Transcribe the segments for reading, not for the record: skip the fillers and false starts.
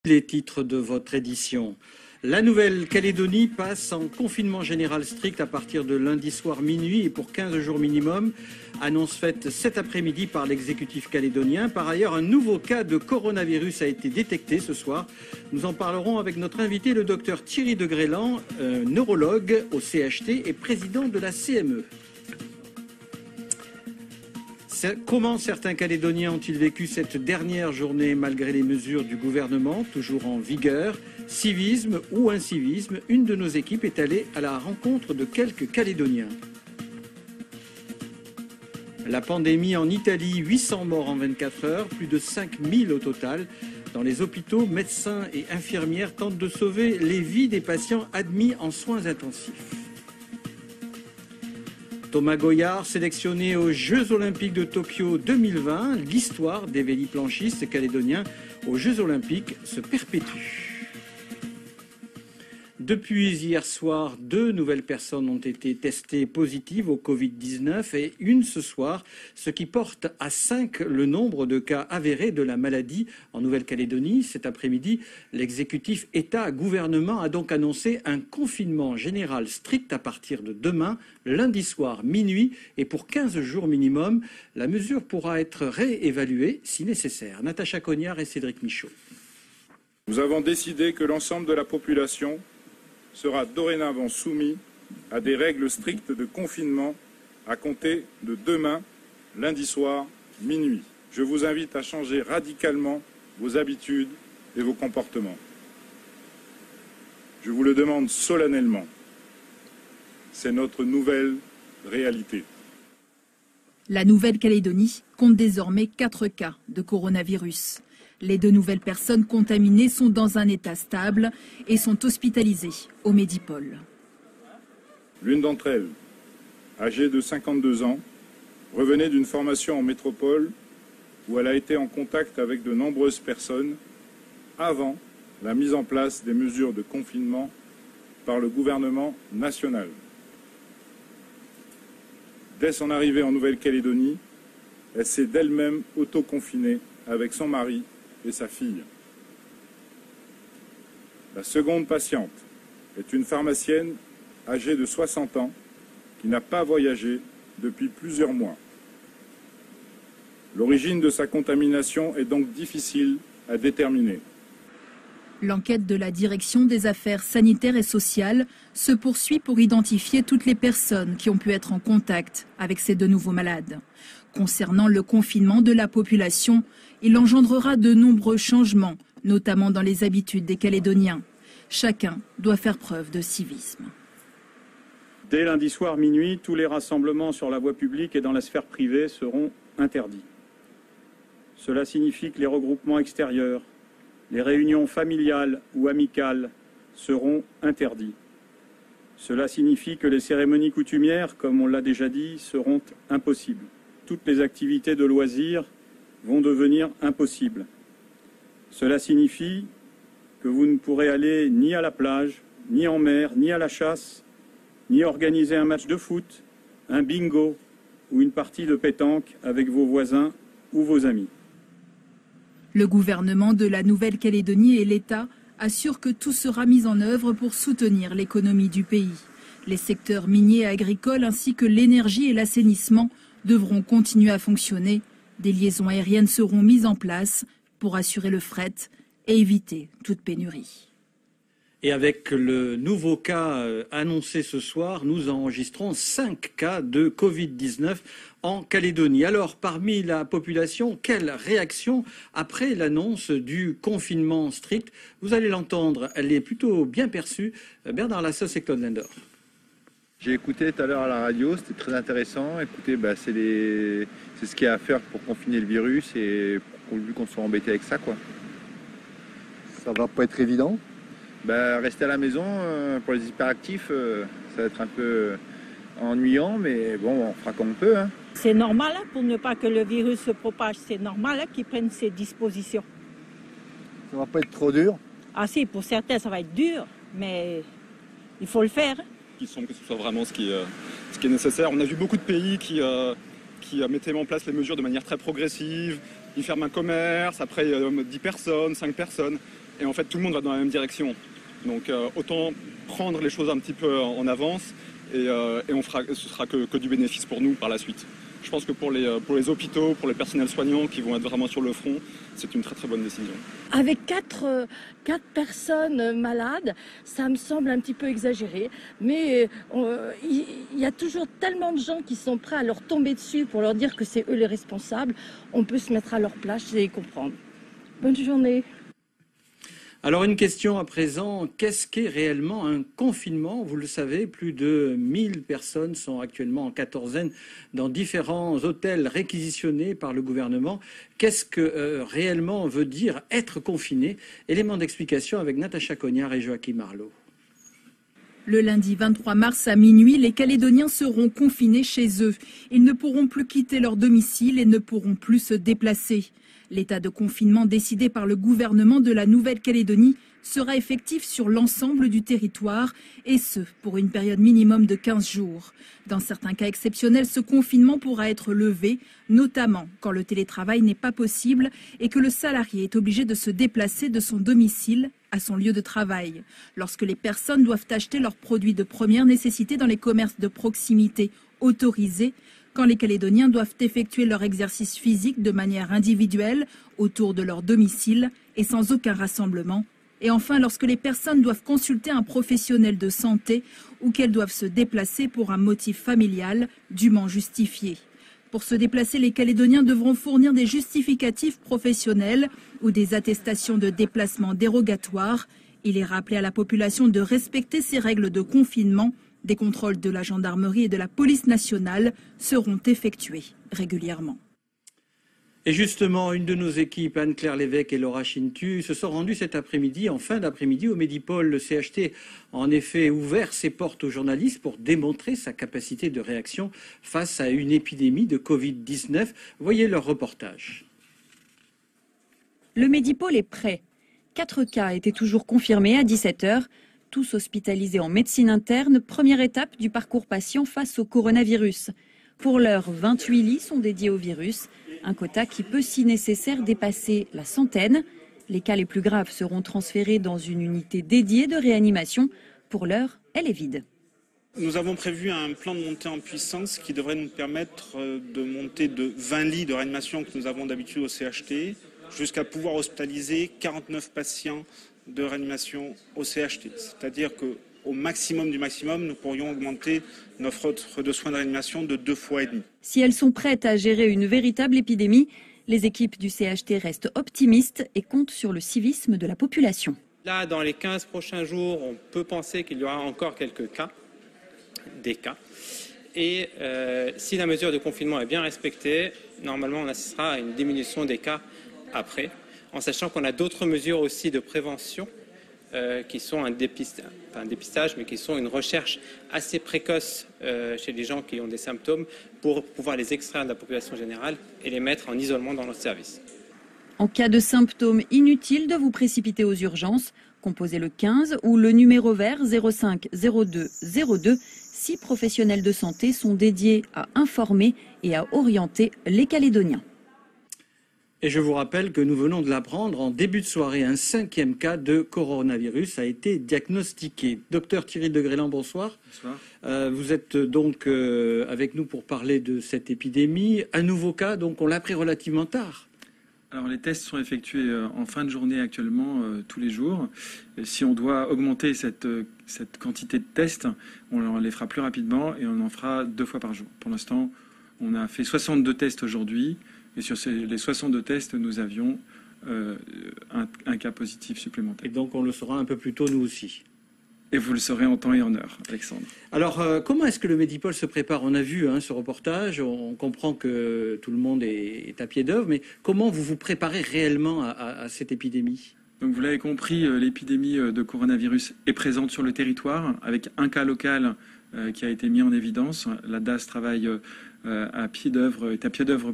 Les titres de votre édition. La Nouvelle-Calédonie passe en confinement général strict à partir de lundi soir minuit et pour 15 jours minimum. Annonce faite cet après-midi par l'exécutif calédonien. Par ailleurs, un nouveau cas de coronavirus a été détecté ce soir. Nous en parlerons avec notre invité, le docteur Thierry de Grélan, neurologue au CHT et président de la CME. Comment certains Calédoniens ont-ils vécu cette dernière journée malgré les mesures du gouvernement, toujours en vigueur? Civisme ou incivisme, une de nos équipes est allée à la rencontre de quelques Calédoniens. La pandémie en Italie, 800 morts en 24 heures, plus de 5000 au total. Dans les hôpitaux, médecins et infirmières tentent de sauver les vies des patients admis en soins intensifs. Thomas Goyard, sélectionné aux Jeux Olympiques de Tokyo 2020, l'histoire des véliplanchistes calédoniens aux Jeux Olympiques se perpétue. Depuis hier soir, 2 nouvelles personnes ont été testées positives au Covid-19 et une ce soir, ce qui porte à 5 le nombre de cas avérés de la maladie en Nouvelle-Calédonie. Cet après-midi, l'exécutif État-gouvernement a donc annoncé un confinement général strict à partir de demain, lundi soir, minuit et pour 15 jours minimum. La mesure pourra être réévaluée si nécessaire. Natacha Cognard et Cédric Michaud. Nous avons décidé que l'ensemble de la population sera dorénavant soumis à des règles strictes de confinement à compter de demain, lundi soir, minuit. Je vous invite à changer radicalement vos habitudes et vos comportements. Je vous le demande solennellement. C'est notre nouvelle réalité. La Nouvelle-Calédonie compte désormais 4 cas de coronavirus. Les 2 nouvelles personnes contaminées sont dans un état stable et sont hospitalisées au Médipôle. L'une d'entre elles, âgée de 52 ans, revenait d'une formation en métropole où elle a été en contact avec de nombreuses personnes avant la mise en place des mesures de confinement par le gouvernement national. Dès son arrivée en Nouvelle-Calédonie, elle s'est d'elle-même autoconfinée avec son mari et sa fille. La seconde patiente est une pharmacienne âgée de 60 ans qui n'a pas voyagé depuis plusieurs mois. L'origine de sa contamination est donc difficile à déterminer. L'enquête de la Direction des affaires sanitaires et sociales se poursuit pour identifier toutes les personnes qui ont pu être en contact avec ces 2 nouveaux malades. Concernant le confinement de la population, il engendrera de nombreux changements, notamment dans les habitudes des Calédoniens. Chacun doit faire preuve de civisme. Dès lundi soir minuit, tous les rassemblements sur la voie publique et dans la sphère privée seront interdits. Cela signifie que les regroupements extérieurs, les réunions familiales ou amicales seront interdits. Cela signifie que les cérémonies coutumières, comme on l'a déjà dit, seront impossibles. Toutes les activités de loisirs vont devenir impossibles. Cela signifie que vous ne pourrez aller ni à la plage, ni en mer, ni à la chasse, ni organiser un match de foot, un bingo ou une partie de pétanque avec vos voisins ou vos amis. Le gouvernement de la Nouvelle-Calédonie et l'État assurent que tout sera mis en œuvre pour soutenir l'économie du pays. Les secteurs miniers et agricoles ainsi que l'énergie et l'assainissement devront continuer à fonctionner. Des liaisons aériennes seront mises en place pour assurer le fret et éviter toute pénurie. Et avec le nouveau cas annoncé ce soir, nous enregistrons 5 cas de Covid-19 en Calédonie. Alors, parmi la population, quelle réaction après l'annonce du confinement strict? Vous allez l'entendre, elle est plutôt bien perçue. Bernard Lassos et Claude Lindor. J'ai écouté tout à l'heure à la radio, c'était très intéressant. Écoutez, c'est ce qu'il y a à faire pour confiner le virus et vu qu'on soit embêté avec ça, quoi. Ça va pas être évident. Rester à la maison pour les hyperactifs, ça va être un peu ennuyant, mais bon, on fera comme on peut. Hein. C'est normal pour ne pas que le virus se propage, c'est normal qu'ils prennent ces dispositions. Ça va pas être trop dur? Ah si, pour certains ça va être dur, mais il faut le faire. Il semble que ce soit vraiment ce qui est nécessaire. On a vu beaucoup de pays qui mettaient en place les mesures de manière très progressive. Ils ferment un commerce, après 10 personnes, 5 personnes. Et en fait, tout le monde va dans la même direction. Donc autant prendre les choses un petit peu en avance et ce sera que du bénéfice pour nous par la suite. Je pense que pour les hôpitaux, pour les personnels soignants qui vont être vraiment sur le front, c'est une très très bonne décision. Avec quatre personnes malades, ça me semble un petit peu exagéré. Mais il y a toujours tellement de gens qui sont prêts à leur tomber dessus pour leur dire que c'est eux les responsables. On peut se mettre à leur place et les comprendre. Bonne journée. Alors une question à présent, qu'est-ce qu'est réellement un confinement? Vous le savez, plus de 1000 personnes sont actuellement en quatorzaine dans différents hôtels réquisitionnés par le gouvernement. Qu'est-ce que réellement veut dire être confiné? Élément d'explication avec Natacha Cognard et Joachim Arlot. Le lundi 23 mars à minuit, les Calédoniens seront confinés chez eux. Ils ne pourront plus quitter leur domicile et ne pourront plus se déplacer. L'état de confinement décidé par le gouvernement de la Nouvelle-Calédonie sera effectif sur l'ensemble du territoire, et ce, pour une période minimum de 15 jours. Dans certains cas exceptionnels, ce confinement pourra être levé, notamment quand le télétravail n'est pas possible et que le salarié est obligé de se déplacer de son domicile à son lieu de travail. Lorsque les personnes doivent acheter leurs produits de première nécessité dans les commerces de proximité autorisés, quand les Calédoniens doivent effectuer leur exercice physique de manière individuelle autour de leur domicile et sans aucun rassemblement. Et enfin, lorsque les personnes doivent consulter un professionnel de santé ou qu'elles doivent se déplacer pour un motif familial dûment justifié. Pour se déplacer, les Calédoniens devront fournir des justificatifs professionnels ou des attestations de déplacement dérogatoires. Il est rappelé à la population de respecter ces règles de confinement. Des contrôles de la gendarmerie et de la police nationale seront effectués régulièrement. Et justement, une de nos équipes, Anne-Claire Lévesque et Laura Chintu, se sont rendues cet après-midi, en fin d'après-midi, au Medipôle. Le CHT a en effet ouvert ses portes aux journalistes pour démontrer sa capacité de réaction face à une épidémie de Covid-19. Voyez leur reportage. Le Medipôle est prêt. 4 cas étaient toujours confirmés à 17h. Tous hospitalisés en médecine interne, première étape du parcours patient face au coronavirus. Pour l'heure, 28 lits sont dédiés au virus, un quota qui peut si nécessaire dépasser la centaine. Les cas les plus graves seront transférés dans une unité dédiée de réanimation. Pour l'heure, elle est vide. Nous avons prévu un plan de montée en puissance qui devrait nous permettre de monter de 20 lits de réanimation que nous avons d'habitude au CHT jusqu'à pouvoir hospitaliser 49 patients de réanimation au CHT. C'est-à-dire qu'au maximum du maximum, nous pourrions augmenter notre offre de soins de réanimation de 2,5 fois. Si elles sont prêtes à gérer une véritable épidémie, les équipes du CHT restent optimistes et comptent sur le civisme de la population. Là, dans les 15 prochains jours, on peut penser qu'il y aura encore quelques cas, des cas. Et si la mesure de confinement est bien respectée, normalement, on assistera à une diminution des cas après, en sachant qu'on a d'autres mesures aussi de prévention qui sont un dépistage, mais qui sont une recherche assez précoce chez les gens qui ont des symptômes pour pouvoir les extraire de la population générale et les mettre en isolement dans notre service. En cas de symptômes, inutile de vous précipiter aux urgences. Composez le 15 ou le numéro vert 05 02 02. 6 professionnels de santé sont dédiés à informer et à orienter les Calédoniens. Et je vous rappelle que nous venons de l'apprendre en début de soirée, un 5e cas de coronavirus a été diagnostiqué. Docteur Thierry de Grélan, bonsoir. Bonsoir. Vous êtes donc avec nous pour parler de cette épidémie. Un nouveau cas, donc on l'a pris relativement tard. Alors les tests sont effectués en fin de journée actuellement tous les jours. Et si on doit augmenter cette quantité de tests, on les fera plus rapidement et on en fera 2 fois par jour. Pour l'instant, on a fait 62 tests aujourd'hui. Et sur les 62 tests, nous avions un cas positif supplémentaire. Et donc on le saura un peu plus tôt, nous aussi. Et vous le saurez en temps et en heure, Alexandre. Alors, comment est-ce que le Medipôle se prépare? On a vu ce reportage, on comprend que tout le monde est à pied d'œuvre, mais comment vous vous préparez réellement à cette épidémie? Donc vous l'avez compris, l'épidémie de coronavirus est présente sur le territoire, avec un cas local qui a été mis en évidence. La DAS travaille est à pied d'œuvre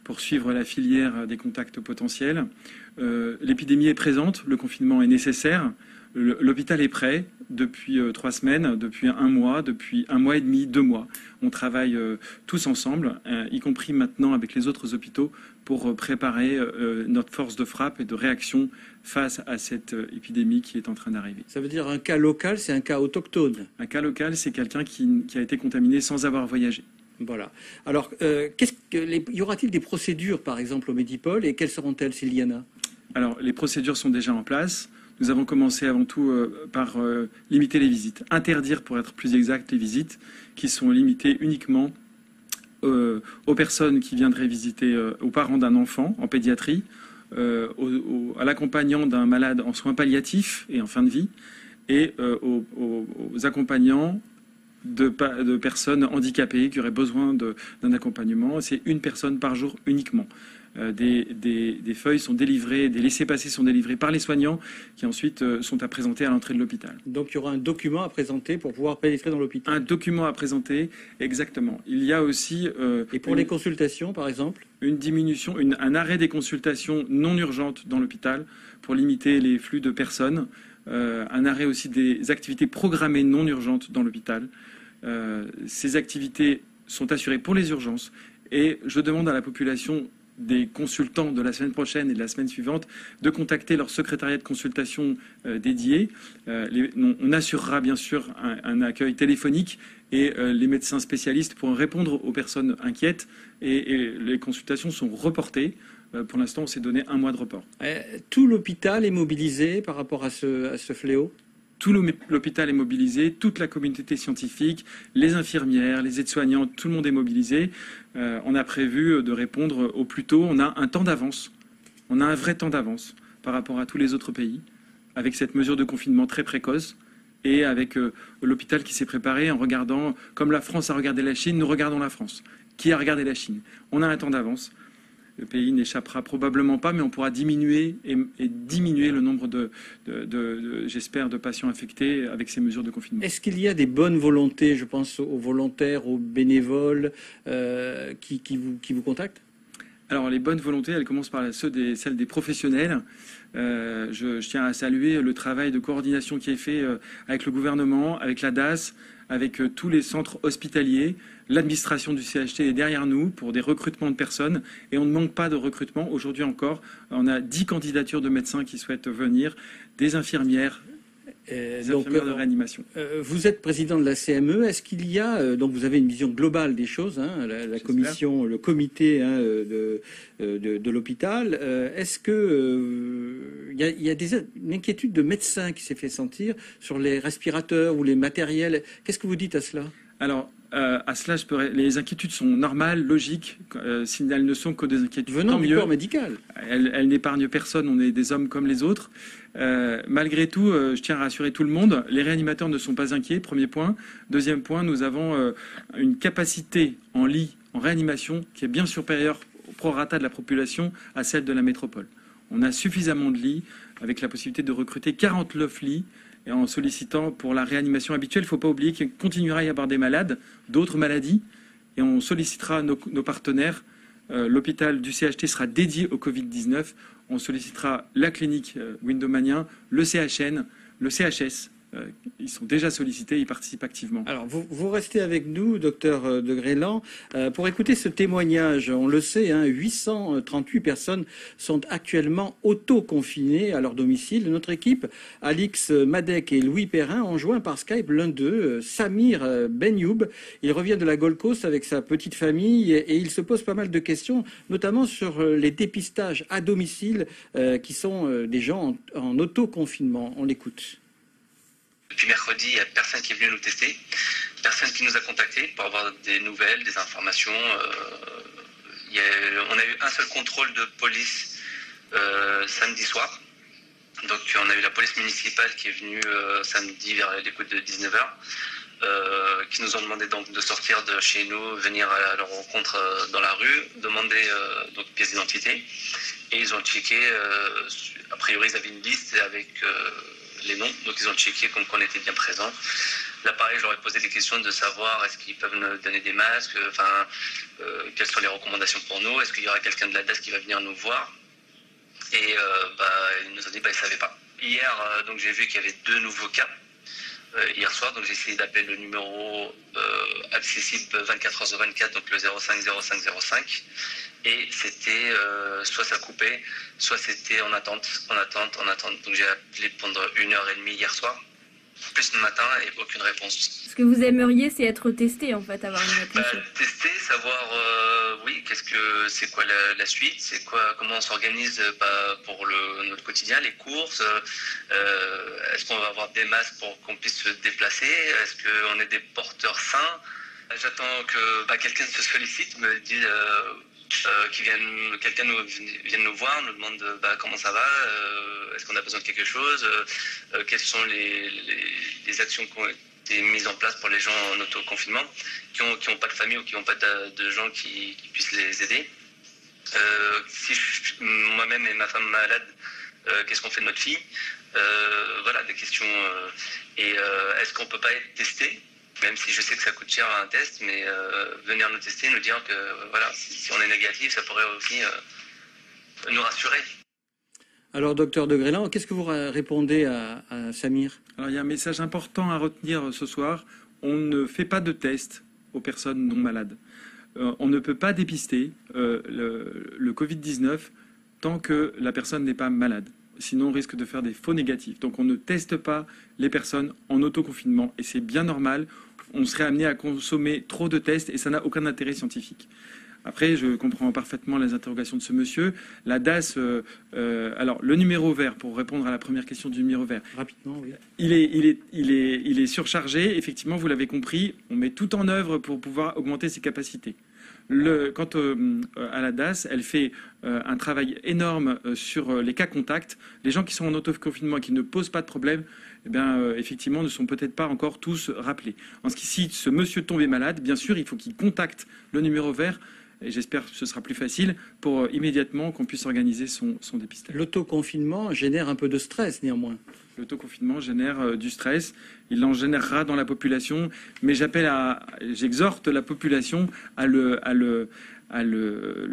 pour suivre la filière des contacts potentiels. L'épidémie est présente, le confinement est nécessaire. L'hôpital est prêt depuis 3 semaines, depuis 1 mois, depuis 1 mois et demi, 2 mois. On travaille tous ensemble, y compris maintenant avec les autres hôpitaux, pour préparer notre force de frappe et de réaction face à cette épidémie qui est en train d'arriver. Ça veut dire un cas local, c'est un cas autochtone. Un cas local, c'est quelqu'un qui a été contaminé sans avoir voyagé. Voilà. Alors, y aura-t-il des procédures, par exemple, au Medipol, et quelles seront-elles, s'il y en a? Alors, les procédures sont déjà en place. Nous avons commencé avant tout par limiter les visites. Interdire, pour être plus exact, les visites qui sont limitées uniquement aux personnes qui viendraient visiter, aux parents d'un enfant en pédiatrie, à l'accompagnant d'un malade en soins palliatifs et en fin de vie, et aux accompagnants de personnes handicapées qui auraient besoin d'un accompagnement. C'est une personne par jour uniquement. Des feuilles sont délivrées, des laissez-passer sont délivrés par les soignants qui ensuite sont à présenter à l'entrée de l'hôpital. Donc il y aura un document à présenter pour pouvoir pénétrer dans l'hôpital. Un document à présenter, exactement. Il y a aussi... Et pour les consultations, par exemple? Une diminution, un arrêt des consultations non urgentes dans l'hôpital pour limiter les flux de personnes. Un arrêt aussi des activités programmées non urgentes dans l'hôpital. Ces activités sont assurées pour les urgences et je demande à la population des consultants de la semaine prochaine et de la semaine suivante de contacter leur secrétariat de consultation dédié. On assurera bien sûr un accueil téléphonique et les médecins spécialistes pourront répondre aux personnes inquiètes et les consultations sont reportées. Pour l'instant, on s'est donné 1 mois de report. Tout l'hôpital est mobilisé par rapport à ce fléau? Tout l'hôpital est mobilisé, toute la communauté scientifique, les infirmières, les aides-soignants, tout le monde est mobilisé. On a prévu de répondre au plus tôt. On a un temps d'avance. On a un vrai temps d'avance par rapport à tous les autres pays, avec cette mesure de confinement très précoce et avec l'hôpital qui s'est préparé en regardant, comme la France a regardé la Chine, nous regardons la France. Qui a regardé la Chine? On a un temps d'avance. Le pays n'échappera probablement pas, mais on pourra diminuer et diminuer le nombre j'espère, de patients infectés avec ces mesures de confinement. Est-ce qu'il y a des bonnes volontés, je pense aux volontaires, aux bénévoles qui vous contactent? Alors les bonnes volontés, elles commencent par celles des professionnels. Je tiens à saluer le travail de coordination qui est fait avec le gouvernement, avec la DAS, avec tous les centres hospitaliers. L'administration du CHT est derrière nous pour des recrutements de personnes et on ne manque pas de recrutement. Aujourd'hui encore, on a 10 candidatures de médecins qui souhaitent venir, des infirmières, infirmières de réanimation. Vous êtes président de la CME. Est-ce qu'il y a, donc vous avez une vision globale des choses, hein, la commission, le comité de l'hôpital. Est-ce que il y a une inquiétude de médecins qui s'est fait sentir sur les respirateurs ou les matériels? Qu'est-ce que vous dites à cela? Alors, à cela, les inquiétudes sont normales, logiques, si elles ne sont que des inquiétudes. Venant du corps médical. Elles n'épargnent personne, on est des hommes comme les autres. Malgré tout, je tiens à rassurer tout le monde, les réanimateurs ne sont pas inquiets, premier point. Deuxième point, nous avons une capacité en lit, en réanimation, qui est bien supérieure au prorata de la population à celle de la métropole. On a suffisamment de lits, avec la possibilité de recruter 49 lits, et en sollicitant pour la réanimation habituelle. Il ne faut pas oublier qu'il continuera à y avoir des malades, d'autres maladies, et on sollicitera nos partenaires. L'hôpital du CHT sera dédié au Covid-19. On sollicitera la clinique Windomanien, le CHN, le CHS. Ils sont déjà sollicités, ils participent activement. Alors, vous restez avec nous, docteur de Grélan, pour écouter ce témoignage. On le sait, 838 personnes sont actuellement auto-confinées à leur domicile. Notre équipe, Alix Madec et Louis Perrin, ont joint par Skype l'un d'eux, Samir Benyoub. Il revient de la Gold Coast avec sa petite famille et il se pose pas mal de questions, notamment sur les dépistages à domicile qui sont des gens en auto-confinement. On l'écoute. Depuis mercredi, il n'y a personne qui est venu nous tester, personne qui nous a contactés pour avoir des nouvelles, des informations. On a eu un seul contrôle de police samedi soir. Donc on a eu la police municipale qui est venue samedi vers les coups de 19h, qui nous ont demandé donc de sortir de chez nous, venir à leur rencontre dans la rue, demander donc pièce d'identité. Et ils ont checké, a priori ils avaient une liste avec... les noms, donc ils ont checké comme qu'on était bien présents. Là pareil, j'aurais posé des questions de savoir est-ce qu'ils peuvent nous donner des masques, quelles sont les recommandations pour nous, est-ce qu'il y aura quelqu'un de la DAS qui va venir nous voir. Et ils nous ont dit ils ne savaient pas. Hier, donc j'ai vu qu'il y avait 2 nouveaux cas hier soir. Donc j'ai essayé d'appeler le numéro accessible 24 h sur 24, donc le 05 05 05. Et c'était soit ça coupait, soit c'était en attente. Donc j'ai appelé pendant 1h30 hier soir, plus le matin, et aucune réponse. Ce que vous aimeriez, c'est être testé, en fait, avoir une réponse. Tester, savoir, oui, c'est quoi la suite, comment on s'organise pour notre quotidien, les courses. Est-ce qu'on va avoir des masques pour qu'on puisse se déplacer? Est-ce qu'on est des porteurs sains? J'attends que quelqu'un se sollicite, me dise. Quelqu'un vienne nous voir, nous demande comment ça va, est-ce qu'on a besoin de quelque chose, quelles sont les actions qui ont été mises en place pour les gens en autoconfinement, qui n'ont pas de famille ou qui n'ont pas de gens qui puissent les aider. Si moi-même et ma femme malade, qu'est-ce qu'on fait de notre fille? Voilà, des questions. Est-ce qu'on ne peut pas être testé? Même si je sais que ça coûte cher un test, mais venir nous tester, nous dire que voilà, si on est négatif, ça pourrait aussi nous rassurer. Alors, docteur de Grélan, qu'est-ce que vous répondez à Samir? Alors, il y a un message important à retenir ce soir. On ne fait pas de test aux personnes non malades. On ne peut pas dépister le Covid-19 tant que la personne n'est pas malade. Sinon, on risque de faire des faux négatifs. Donc, on ne teste pas les personnes en autoconfinement. Et c'est bien normal. On serait amené à consommer trop de tests et ça n'a aucun intérêt scientifique. Après, je comprends parfaitement les interrogations de ce monsieur. La DAS, alors le numéro vert, pour répondre à la première question du numéro vert. Rapidement, oui. Il est surchargé. Effectivement, vous l'avez compris. On met tout en œuvre pour pouvoir augmenter ses capacités. Quant à la DAS, elle fait un travail énorme sur les cas contacts. Les gens qui sont en autoconfinement et qui ne posent pas de problème, effectivement, ne sont peut-être pas encore tous rappelés. Si ce monsieur tombait malade, bien sûr, il faut qu'il contacte le numéro vert. Et j'espère que ce sera plus facile pour immédiatement qu'on puisse organiser son dépistage. L'autoconfinement génère un peu de stress, néanmoins. L'autoconfinement génère du stress. Il en générera dans la population. Mais j'exhorte la population à le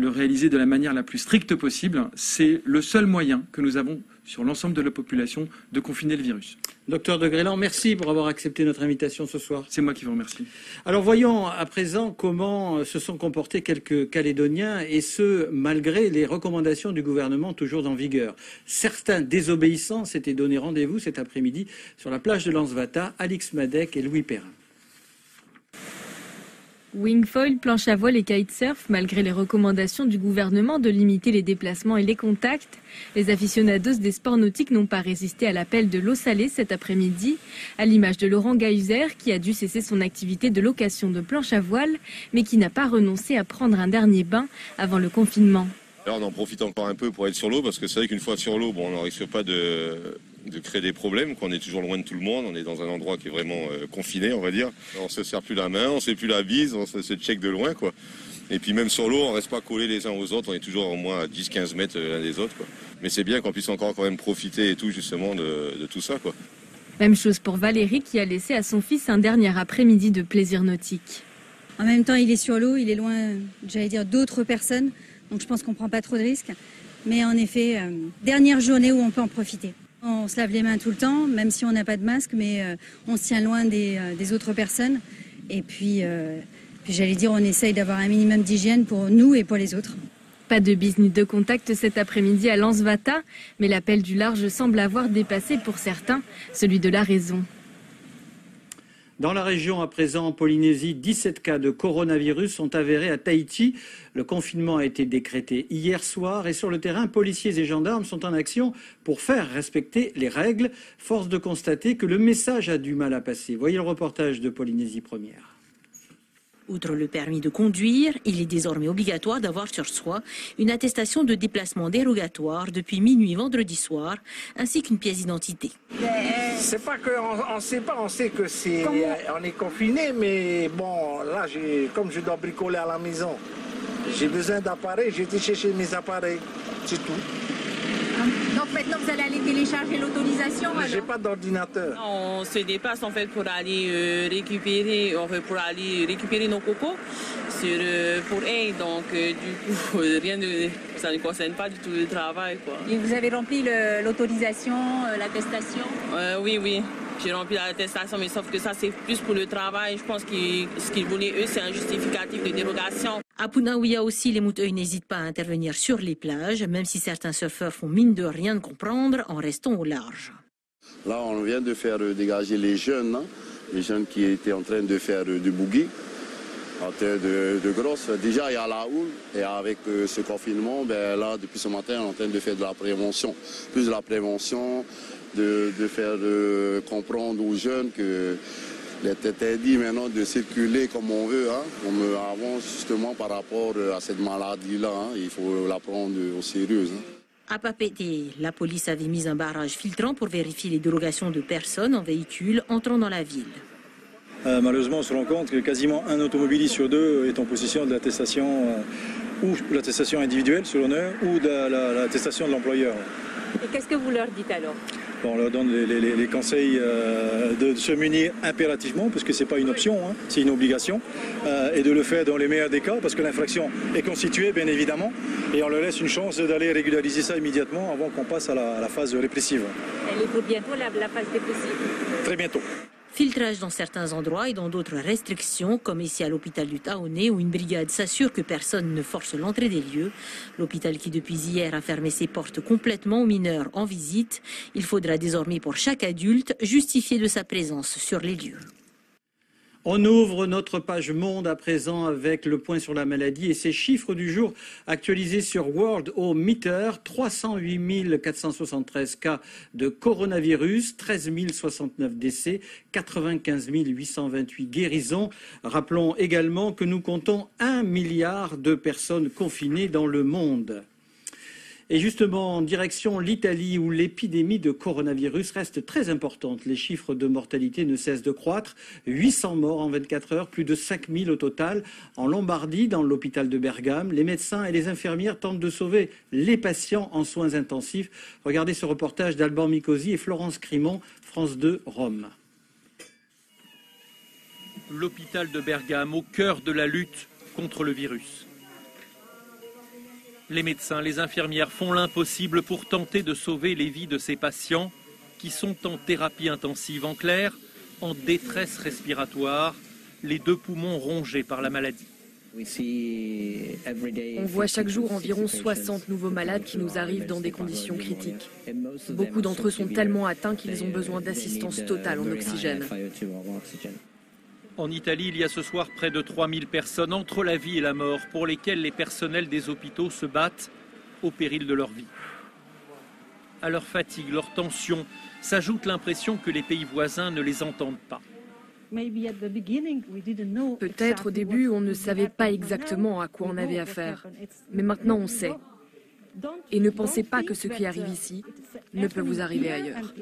réaliser de la manière la plus stricte possible. C'est le seul moyen que nous avons sur l'ensemble de la population de confiner le virus. Docteur de Grélan, merci pour avoir accepté notre invitation ce soir. C'est moi qui vous remercie. Alors voyons à présent comment se sont comportés quelques Calédoniens, et ce, malgré les recommandations du gouvernement toujours en vigueur. Certains désobéissants s'étaient donné rendez-vous cet après-midi sur la plage de Lansvata, Alix Madec et Louis Perrin. Wingfoil, planche à voile et kitesurf, malgré les recommandations du gouvernement de limiter les déplacements et les contacts, les aficionados des sports nautiques n'ont pas résisté à l'appel de l'eau salée cet après-midi, à l'image de Laurent Gahuzer qui a dû cesser son activité de location de planche à voile, mais qui n'a pas renoncé à prendre un dernier bain avant le confinement. Là, on en profite encore un peu pour être sur l'eau, parce que c'est vrai qu'une fois sur l'eau, on ne risque pas de créer des problèmes, qu'on est toujours loin de tout le monde, on est dans un endroit qui est vraiment confiné, on va dire. On ne se serre plus la main, on ne se fait plus la bise, on se check de loin, quoi. Et puis même sur l'eau, on ne reste pas collés les uns aux autres, on est toujours au moins à 10-15 mètres l'un des autres, quoi. Mais c'est bien qu'on puisse encore quand même profiter et tout, justement, de tout ça, quoi. Même chose pour Valérie qui a laissé à son fils un dernier après-midi de plaisir nautique. En même temps, il est sur l'eau, il est loin, j'allais dire, d'autres personnes, donc je pense qu'on ne prend pas trop de risques. Mais en effet, dernière journée où on peut en profiter. On se lave les mains tout le temps, même si on n'a pas de masque, mais on se tient loin des autres personnes. Et puis j'allais dire, on essaye d'avoir un minimum d'hygiène pour nous et pour les autres. Pas de business de contact cet après-midi à Lansvata, mais l'appel du large semble avoir dépassé pour certains celui de la raison. Dans la région, à présent, en Polynésie, 17 cas de coronavirus sont avérés à Tahiti. Le confinement a été décrété hier soir et sur le terrain, policiers et gendarmes sont en action pour faire respecter les règles. Force de constater que le message a du mal à passer. Voyez le reportage de Polynésie Première. Outre le permis de conduire, il est désormais obligatoire d'avoir sur soi une attestation de déplacement dérogatoire depuis minuit vendredi soir, ainsi qu'une pièce d'identité. C'est pas qu'on ne sait pas, on sait que on est confiné, mais bon, là, comme je dois bricoler à la maison, j'ai besoin d'appareils, j'ai été chercher mes appareils, c'est tout. Donc maintenant vous allez aller télécharger l'autorisation? J'ai pas d'ordinateur. On se déplace en fait pour aller récupérer nos cocos pour aide. Donc du coup ça ne concerne pas du tout le travail, quoi. Et vous avez rempli l'autorisation, l'attestation? Oui. J'ai rempli l'attestation, mais sauf que ça, c'est plus pour le travail. Je pense que ce qu'ils voulaient, eux, c'est un justificatif de dérogation. À Punaouia aussi, les Mouteuils n'hésitent pas à intervenir sur les plages, même si certains surfeurs font mine de rien de comprendre en restant au large. Là, on vient de faire dégager les jeunes qui étaient en train de faire du boogie. En terre de grosse. Déjà, il y a la houle et avec ce confinement, là, depuis ce matin, on est en train de faire de la prévention. Plus de la prévention, de faire comprendre aux jeunes que il est interdit maintenant de circuler comme on veut, comme avant, justement par rapport à cette maladie-là. Il faut la prendre au sérieux. À Papeete, la police avait mis un barrage filtrant pour vérifier les dérogations de personnes en véhicule entrant dans la ville. Malheureusement, on se rend compte que quasiment un automobiliste sur deux est en possession de l'attestation ou l'attestation individuelle sur l'honneur ou de l'attestation de l'employeur. Et qu'est-ce que vous leur dites alors? On leur donne les conseils de se munir impérativement, parce que ce n'est pas une option, c'est une obligation, et de le faire dans les meilleurs des cas, parce que l'infraction est constituée, bien évidemment, et on leur laisse une chance d'aller régulariser ça immédiatement avant qu'on passe à la phase répressive. Elle est pour bientôt la phase répressive? Très bientôt. Filtrage dans certains endroits et dans d'autres restrictions, comme ici à l'hôpital du Taoné, où une brigade s'assure que personne ne force l'entrée des lieux. L'hôpital qui depuis hier a fermé ses portes complètement aux mineurs en visite. Il faudra désormais pour chaque adulte justifier de sa présence sur les lieux. On ouvre notre page monde à présent avec le point sur la maladie et ses chiffres du jour actualisés sur Worldometer. 308 473 cas de coronavirus, 13 069 décès, 95 828 guérisons. Rappelons également que nous comptons 1 milliard de personnes confinées dans le monde. Et justement, en direction l'Italie, où l'épidémie de coronavirus reste très importante. Les chiffres de mortalité ne cessent de croître. 800 morts en 24 heures, plus de 5000 au total. En Lombardie, dans l'hôpital de Bergame, les médecins et les infirmières tentent de sauver les patients en soins intensifs. Regardez ce reportage d'Alban Micosi et Florence Crimon, France 2, Rome. L'hôpital de Bergame, au cœur de la lutte contre le virus. Les médecins, les infirmières font l'impossible pour tenter de sauver les vies de ces patients qui sont en thérapie intensive, en clair, en détresse respiratoire, les deux poumons rongés par la maladie. On voit chaque jour environ 60 nouveaux malades qui nous arrivent dans des conditions critiques. Beaucoup d'entre eux sont tellement atteints qu'ils ont besoin d'assistance totale en oxygène. En Italie, il y a ce soir près de 3000 personnes entre la vie et la mort pour lesquelles les personnels des hôpitaux se battent au péril de leur vie. À leur fatigue, leur tension, s'ajoute l'impression que les pays voisins ne les entendent pas. Peut-être au début, on ne savait pas exactement à quoi on avait affaire. Mais maintenant, on sait. Et ne pensez pas que ce qui arrive ici ne peut vous arriver ailleurs.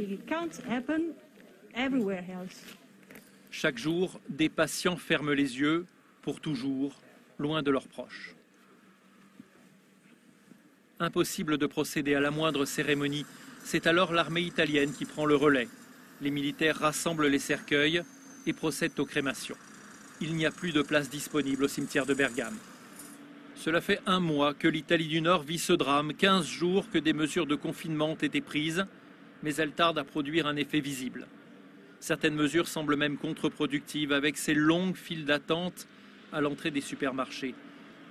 Chaque jour, des patients ferment les yeux pour toujours, loin de leurs proches. Impossible de procéder à la moindre cérémonie. C'est alors l'armée italienne qui prend le relais. Les militaires rassemblent les cercueils et procèdent aux crémations. Il n'y a plus de place disponible au cimetière de Bergame. Cela fait 1 mois que l'Italie du Nord vit ce drame, 15 jours que des mesures de confinement ont été prises, mais elles tardent à produire un effet visible. Certaines mesures semblent même contre-productives avec ces longues files d'attente à l'entrée des supermarchés.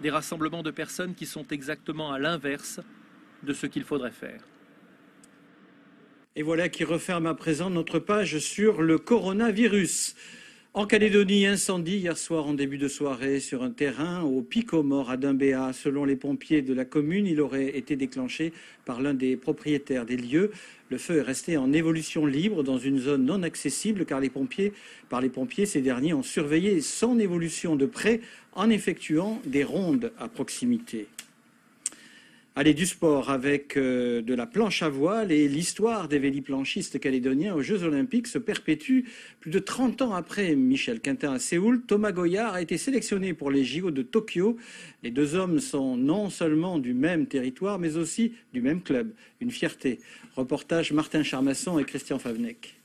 Des rassemblements de personnes qui sont exactement à l'inverse de ce qu'il faudrait faire. Et voilà qui referme à présent notre page sur le coronavirus. En Calédonie, incendie hier soir en début de soirée sur un terrain au Pic-aux-Morts à Dumbéa. Selon les pompiers de la commune, il aurait été déclenché par l'un des propriétaires des lieux. Le feu est resté en évolution libre dans une zone non accessible car par les pompiers, ces derniers ont surveillé son évolution de près en effectuant des rondes à proximité. Allez, du sport avec de la planche à voile et l'histoire des véliplanchistes calédoniens aux Jeux Olympiques se perpétue plus de 30 ans après Michel Quintin à Séoul. Thomas Goyard a été sélectionné pour les JO de Tokyo. Les deux hommes sont non seulement du même territoire, mais aussi du même club. Une fierté. Reportage Martin Charmasson et Christian Favnec.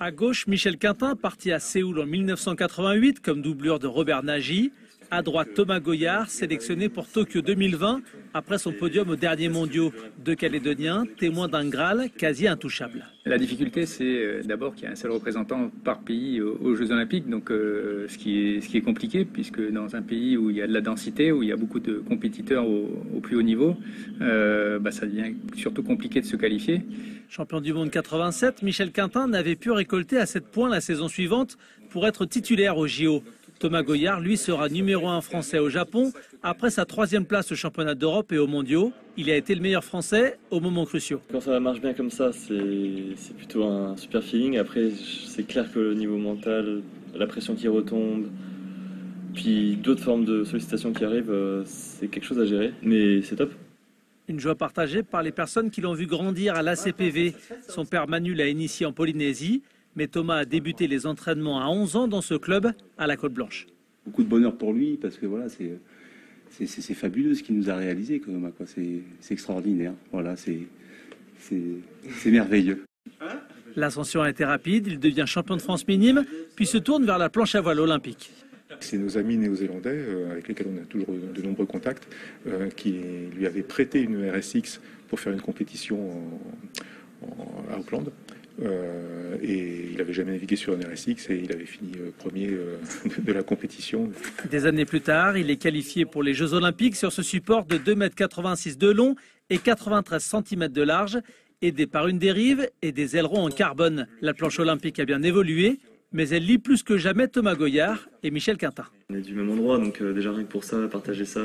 À gauche, Michel Quintin, parti à Séoul en 1988 comme doublure de Robert Nagy. À droite, Thomas Goyard, sélectionné pour Tokyo 2020, après son podium aux derniers mondiaux. Deux Calédoniens, témoins d'un Graal quasi intouchable. La difficulté, c'est d'abord qu'il y a un seul représentant par pays aux Jeux Olympiques, donc ce qui est compliqué, puisque dans un pays où il y a de la densité, où il y a beaucoup de compétiteurs au plus haut niveau, ça devient surtout compliqué de se qualifier. Champion du monde 87, Michel Quintin n'avait pu récolter à 7 points la saison suivante pour être titulaire au JO. Thomas Goyard, lui, sera numéro 1 français au Japon après sa 3e place au championnat d'Europe et aux mondiaux. Il a été le meilleur français aux moments cruciaux. Quand ça marche bien comme ça, c'est plutôt un super feeling. Après, c'est clair que le niveau mental, la pression qui retombe, puis d'autres formes de sollicitations qui arrivent, c'est quelque chose à gérer, mais c'est top. Une joie partagée par les personnes qui l'ont vu grandir à l'ACPV. Son père Manu l'a initié en Polynésie. Mais Thomas a débuté les entraînements à 11 ans dans ce club à la Côte-Blanche. Beaucoup de bonheur pour lui parce que voilà, c'est fabuleux ce qu'il nous a réalisé. C'est extraordinaire. Voilà, c'est merveilleux. L'ascension a été rapide. Il devient champion de France minime, puis se tourne vers la planche à voile olympique. C'est nos amis néo-zélandais, avec lesquels on a toujours de nombreux contacts, qui lui avaient prêté une RSX pour faire une compétition à Auckland. Et il n'avait jamais navigué sur une RSX et il avait fini premier de la compétition. Des années plus tard, il est qualifié pour les Jeux Olympiques sur ce support de 2,86 m de long et 93 cm de large, aidé par une dérive et des ailerons en carbone. La planche olympique a bien évolué, mais elle lie plus que jamais Thomas Goyard et Michel Quintin. On est du même endroit, donc déjà rien que pour ça, partager ça,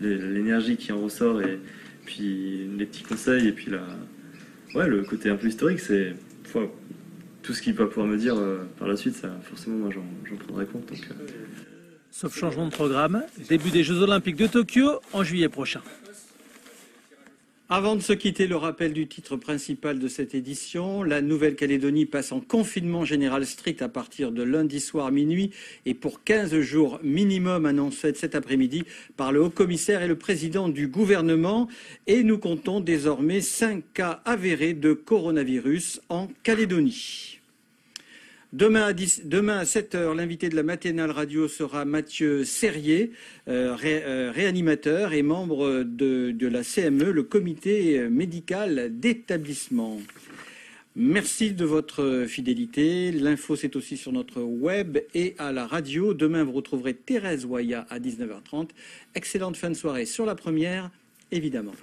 l'énergie qui en ressort et puis les petits conseils et puis le côté un peu historique, c'est... tout ce qu'il va pouvoir me dire par la suite, ça, forcément, moi, j'en prendrai compte. Donc, Sauf changement de programme, début des Jeux Olympiques de Tokyo en juillet prochain. Avant de se quitter, le rappel du titre principal de cette édition. La Nouvelle-Calédonie passe en confinement général strict à partir de lundi soir minuit et pour 15 jours minimum, annoncé cet après-midi par le haut-commissaire et le président du gouvernement. Et nous comptons désormais 5 cas avérés de coronavirus en Calédonie. Demain à 7h, l'invité de la matinale radio sera Mathieu Serrier, réanimateur et membre de la CME, le comité médical d'établissement. Merci de votre fidélité. L'info, c'est aussi sur notre web et à la radio. Demain, vous retrouverez Thérèse Waya à 19h30. Excellente fin de soirée sur la première, évidemment.